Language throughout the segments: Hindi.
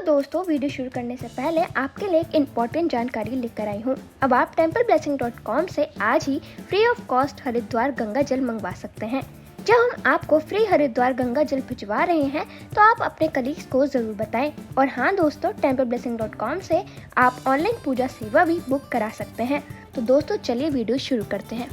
दोस्तों, वीडियो शुरू करने से पहले आपके लिए एक इम्पॉर्टेंट जानकारी लेकर आई हूँ। अब आप templeblessing.com से आज ही free of cost Haridwar Ganga जल मंगवा सकते हैं। जब हम आपको फ्री हरिद्वार गंगा जल भिजवा रहे हैं तो आप अपने कलीग्स को जरूर बताएं। और हाँ दोस्तों, templeblessing.com से आप ऑनलाइन पूजा सेवा भी बुक करा सकते हैं। तो दोस्तों चलिए वीडियो शुरू करते हैं।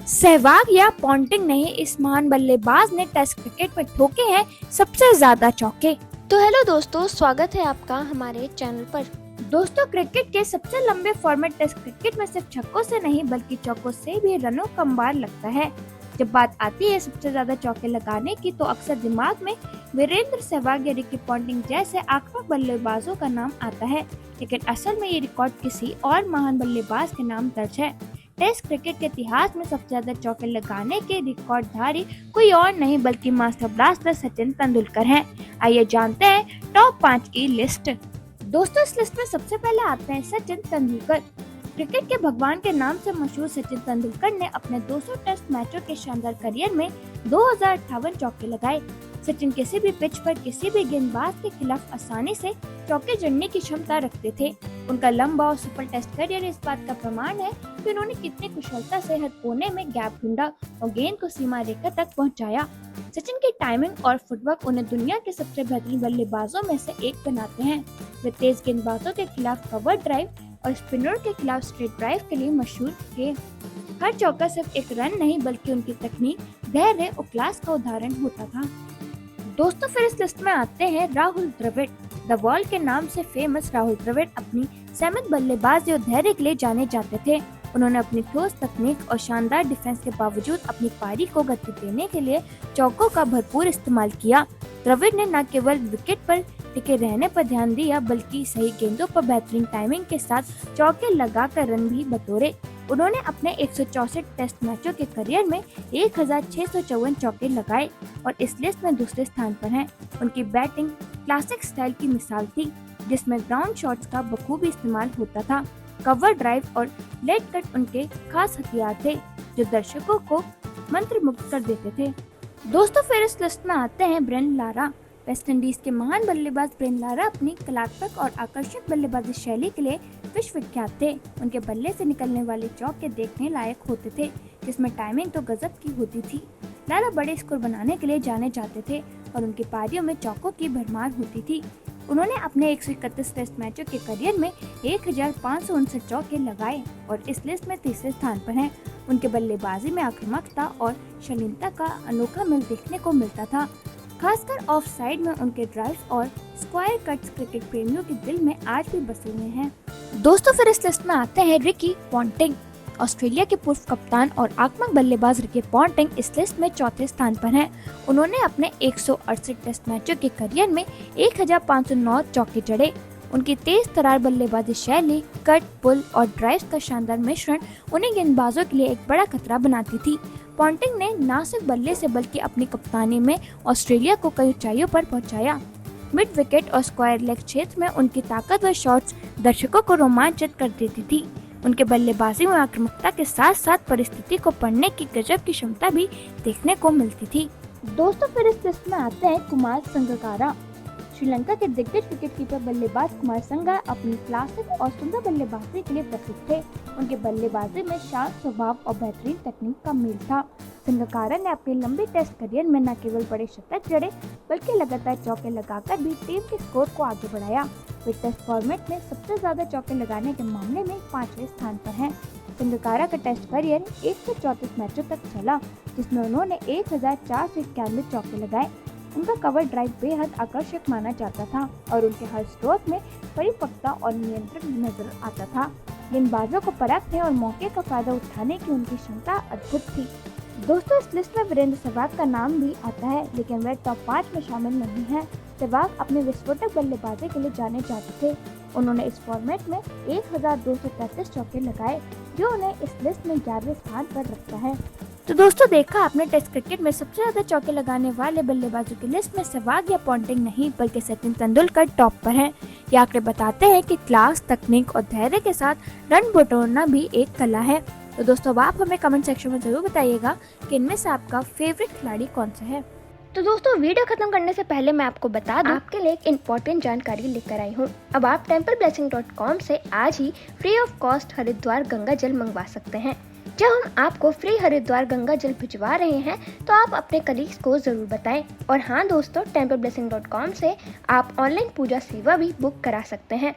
सहवाग या पॉन्टिंग नहीं, इस महान बल्लेबाज ने टेस्ट क्रिकेट में ठोके हैं सबसे ज्यादा चौके। तो हेलो दोस्तों, स्वागत है आपका हमारे चैनल पर। दोस्तों, क्रिकेट के सबसे लंबे फॉर्मेट टेस्ट क्रिकेट में सिर्फ छक्कों से नहीं बल्कि चौकों से भी रनों का अंबार लगता है। जब बात आती है सबसे ज्यादा चौके लगाने की तो अक्सर दिमाग में वीरेंद्र सहवाग या रिकी पॉन्टिंग जैसे आक्रामक बल्लेबाजों का नाम आता है, लेकिन असल में ये रिकॉर्ड किसी और महान बल्लेबाज के नाम दर्ज है। टेस्ट क्रिकेट के इतिहास में सबसे ज्यादा चौके लगाने के रिकॉर्डधारी कोई और नहीं बल्कि मास्टर ब्लास्टर सचिन तेंदुलकर हैं। आइए जानते हैं टॉप 5 की लिस्ट। दोस्तों, इस लिस्ट में सबसे पहले आते हैं सचिन तेंदुलकर। क्रिकेट के भगवान के नाम से मशहूर सचिन तेंदुलकर ने अपने 200 टेस्ट मैचों के शानदार करियर में 2058 चौके लगाए। सचिन किसी भी पिच पर किसी भी गेंदबाज के खिलाफ आसानी से चौके जड़ने की क्षमता रखते थे। उनका लंबा और सफल टेस्ट करियर इस बात का प्रमाण है कि उन्होंने कितनी कुशलता से हर कोने में गैप ढूंढा और गेंद को सीमा रेखा तक पहुंचाया। सचिन की टाइमिंग और फुटवर्क उन्हें दुनिया के सबसे बेहतरीन बल्लेबाजों में से एक बनाते हैं। वे तेज गेंदबाजों के खिलाफ कवर ड्राइव और स्पिनर के खिलाफ स्ट्रेट ड्राइव के लिए मशहूर थे। हर चौका सिर्फ एक रन नहीं बल्कि उनकी तकनीक, धैर्य और क्लास का उदाहरण होता था। दोस्तों, फिर इस लिस्ट में आते हैं राहुल द्रविड़। द वॉल के नाम से फेमस राहुल द्रविड़ अपनी सहमत बल्लेबाजी और धैर्य के लिए जाने जाते थे। उन्होंने अपनी ठोस तकनीक और शानदार डिफेंस के बावजूद अपनी पारी को गति देने के लिए चौकों का भरपूर इस्तेमाल किया। द्रविड़ ने न केवल विकेट पर टिके रहने पर ध्यान दिया बल्कि सही गेंदों पर बेहतरीन टाइमिंग के साथ चौके लगाकर रन भी बटोरे। उन्होंने अपने 164 टेस्ट मैचों के करियर में 1654 चौके लगाए और इस लिस्ट में दूसरे स्थान पर हैं। उनकी बैटिंग क्लासिक स्टाइल की मिसाल थी, जिसमें ग्राउंड शॉट्स का बखूबी इस्तेमाल होता था। कवर ड्राइव और लेट कट उनके खास हथियार थे जो दर्शकों को मंत्रमुग्ध कर देते थे। दोस्तों, फिर इस लिस्ट में आते हैं ब्रेन लारा। वेस्ट इंडीज के महान बल्लेबाज ब्रेन लारा अपनी कलात्मक और आकर्षक बल्लेबाजी शैली के लिए विश्व विख्यात थे। उनके बल्ले से निकलने वाले चौके देखने लायक होते थे, जिसमें टाइमिंग तो गजब की होती थी। लारा बड़े स्कोर बनाने के लिए जाने जाते थे और उनकी पारियों में चौकों की भरमार होती थी। उन्होंने अपने 131 टेस्ट मैचों के करियर में 1559 चौके लगाए और इस लिस्ट में तीसरे स्थान पर हैं। उनके बल्लेबाजी में आक्रामकता और शालीनता का अनोखा मेल देखने को मिलता था। खासकर ऑफ साइड में उनके ड्राइव्स और स्क्वायर कट्स क्रिकेट प्रेमियों के दिल में आज भी बसे हुए हैं। दोस्तों, फिर इस लिस्ट में आते हैं रिकी पॉन्टिंग। ऑस्ट्रेलिया के पूर्व कप्तान और आक्रामक बल्लेबाज रिकी पॉन्टिंग इस लिस्ट में चौथे स्थान पर हैं। उन्होंने अपने 168 टेस्ट मैचों के करियर में 1509 चौके जड़े। उनकी तेज तरार बल्लेबाजी शैली, कट, पुल और ड्राइव्स का शानदार मिश्रण उन्हें गेंदबाजों के लिए एक बड़ा खतरा बनाती थी। पॉन्टिंग ने न सिर्फ बल्ले से बल्कि अपनी कप्तानी में ऑस्ट्रेलिया को कई ऊंचाइयों पर पहुंचाया। मिड विकेट और स्क्वायर लेग क्षेत्र में उनकी ताकतवर शॉट्स दर्शकों को रोमांचित कर देती थी। उनके बल्लेबाजी में आक्रामकता के साथ साथ परिस्थिति को पढ़ने की गजब की क्षमता भी देखने को मिलती थी। दोस्तों, फिर इस लिस्ट में आते हैं कुमार संगकारा। श्रीलंका के दिग्गज विकेटकीपर बल्लेबाज कुमार संगा अपनी क्लासिक और सुंदर बल्लेबाजी के लिए प्रसिद्ध थे। उनके बल्लेबाजी में शांत स्वभाव और बेहतरीन तकनीक का मेल था। संगकारा ने अपने लंबे टेस्ट करियर में न केवल बड़े शतक जड़े बल्कि लगातार चौके लगाकर भी टीम के स्कोर को आगे बढ़ाया। वे टेस्ट फॉर्मेट में सबसे ज्यादा चौके लगाने के मामले में 5वें स्थान पर हैं। संगकारा का टेस्ट करियर 134 मैचों तक चला, जिसमें उन्होंने 1491 चौके लगाए। उनका कवर ड्राइव बेहद आकर्षक माना जाता था और उनके हर स्ट्रोक में परिपक्वता और नियंत्रण नजर आता था। गेंदबाजों को परखने और मौके का फायदा उठाने की उनकी क्षमता अद्भुत थी। दोस्तों, इस लिस्ट में वीरेंद्र सहवाग का नाम भी आता है, लेकिन वे टॉप 5 में शामिल नहीं है। सहवाग अपने विस्फोटक बल्लेबाजी के लिए जाने जाते थे। उन्होंने इस फॉर्मेट में 1233 चौके लगाए, जो उन्हें इस लिस्ट में 11वें स्थान पर रखता है। तो दोस्तों, देखा आपने, टेस्ट क्रिकेट में सबसे ज्यादा चौके लगाने वाले बल्लेबाजों की लिस्ट में सहवाग या पॉन्टिंग नहीं बल्कि सचिन तेंदुलकर टॉप पर हैं। ये आंकड़े बताते हैं कि क्लास, तकनीक और धैर्य के साथ रन बटोरना भी एक कला है। तो दोस्तों, आप हमें कमेंट सेक्शन में जरूर बताइएगा कि इनमें से आपका फेवरेट खिलाड़ी कौन सा है। तो दोस्तों वीडियो खत्म करने से पहले मैं आपको बता दूं, आपके लिए एक इम्पोर्टेंट जानकारी लेकर आई हूं। अब आप templeblessing.com से आज ही free of cost Haridwar Ganga जल मंगवा सकते हैं। जब हम आपको फ्री हरिद्वार गंगा जल भिजवा रहे हैं तो आप अपने कलीग्स को जरूर बताएं। और हाँ दोस्तों, templeblessing.com से आप ऑनलाइन पूजा सेवा भी बुक करा सकते हैं।